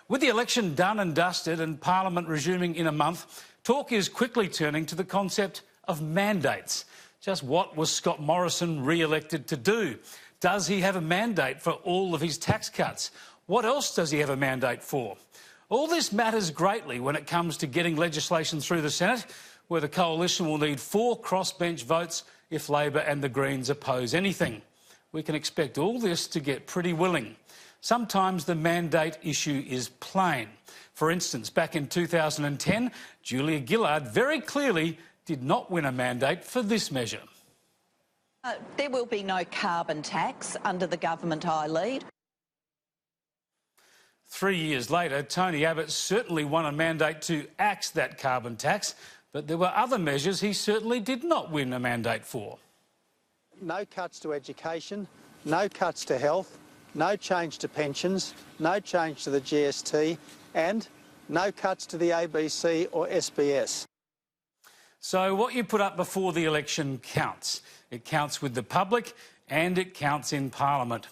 With the election done and dusted and Parliament resuming in a month, talk is quickly turning to the concept of mandates. Just what was Scott Morrison re-elected to do? Does he have a mandate for all of his tax cuts? What else does he have a mandate for? All this matters greatly when it comes to getting legislation through the Senate, where the coalition will need 4 crossbench votes if Labor and the Greens oppose anything. We can expect all this to get pretty willing. Sometimes the mandate issue is plain. For instance, back in 2010, Julia Gillard very clearly did not win a mandate for this measure. There will be no carbon tax under the government I lead. 3 years later, Tony Abbott certainly won a mandate to axe that carbon tax, but there were other measures he certainly did not win a mandate for. No cuts to education, no cuts to health, no change to pensions, no change to the GST, and no cuts to the ABC or SBS. So what you put up before the election counts. It counts with the public and it counts in Parliament.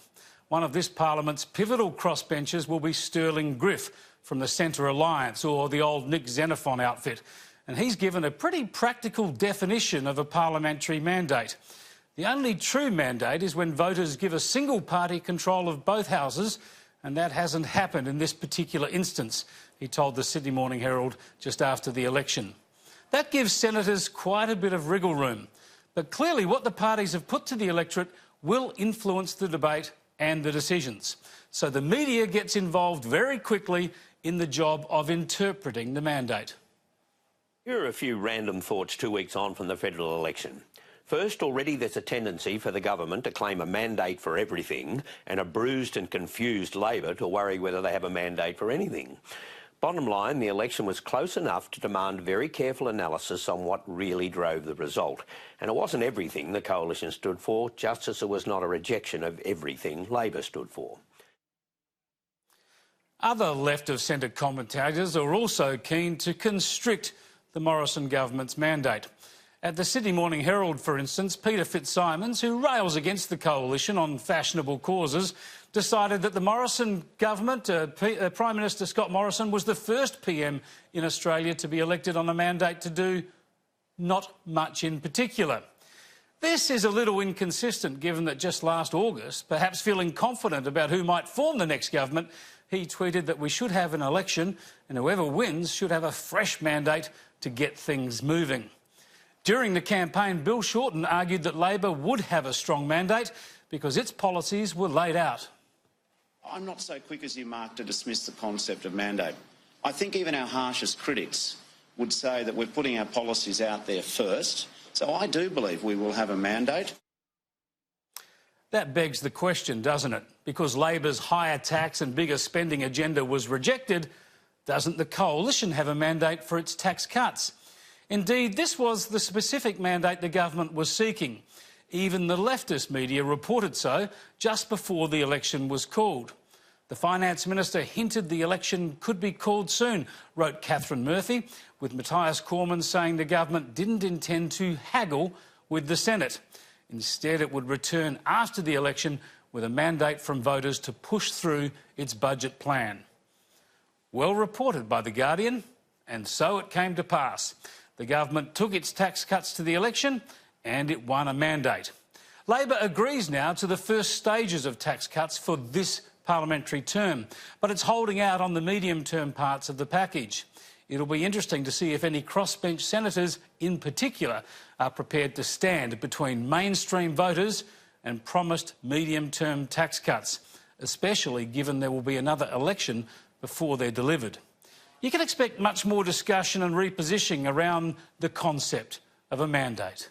One of this Parliament's pivotal crossbenchers will be Stirling Griff from the Centre Alliance, or the old Nick Xenophon outfit. And he's given a pretty practical definition of a parliamentary mandate. The only true mandate is when voters give a single party control of both houses, and that hasn't happened in this particular instance, he told the Sydney Morning Herald just after the election. That gives senators quite a bit of wriggle room. But clearly what the parties have put to the electorate will influence the debate and the decisions. So the media gets involved very quickly in the job of interpreting the mandate. Here are a few random thoughts 2 weeks on from the federal election. First, already there's a tendency for the government to claim a mandate for everything and a bruised and confused Labor to worry whether they have a mandate for anything. Bottom line, the election was close enough to demand very careful analysis on what really drove the result. And it wasn't everything the coalition stood for, just as it was not a rejection of everything Labor stood for. Other left-of-centre commentators are also keen to constrict the Morrison government's mandate. At the Sydney Morning Herald, for instance, Peter FitzSimons, who rails against the coalition on fashionable causes, decided that the Morrison government, Prime Minister Scott Morrison, was the first PM in Australia to be elected on a mandate to do not much in particular. This is a little inconsistent, given that just last August, perhaps feeling confident about who might form the next government, he tweeted that we should have an election and whoever wins should have a fresh mandate to get things moving. During the campaign, Bill Shorten argued that Labor would have a strong mandate because its policies were laid out. I'm not so quick as you, Mark, to dismiss the concept of mandate. I think even our harshest critics would say that we're putting our policies out there first. So I do believe we will have a mandate. That begs the question, doesn't it? Because Labor's higher tax and bigger spending agenda was rejected, doesn't the coalition have a mandate for its tax cuts? Indeed, this was the specific mandate the government was seeking. Even the leftist media reported so just before the election was called. The Finance Minister hinted the election could be called soon, wrote Catherine Murphy, with Matthias Cormann saying the government didn't intend to haggle with the Senate. Instead, it would return after the election with a mandate from voters to push through its budget plan. Well reported by The Guardian, and so it came to pass. The government took its tax cuts to the election and it won a mandate. Labor agrees now to the first stages of tax cuts for this parliamentary term, but it's holding out on the medium-term parts of the package. It'll be interesting to see if any crossbench senators in particular are prepared to stand between mainstream voters and promised medium-term tax cuts, especially given there will be another election before they're delivered. You can expect much more discussion and repositioning around the concept of a mandate.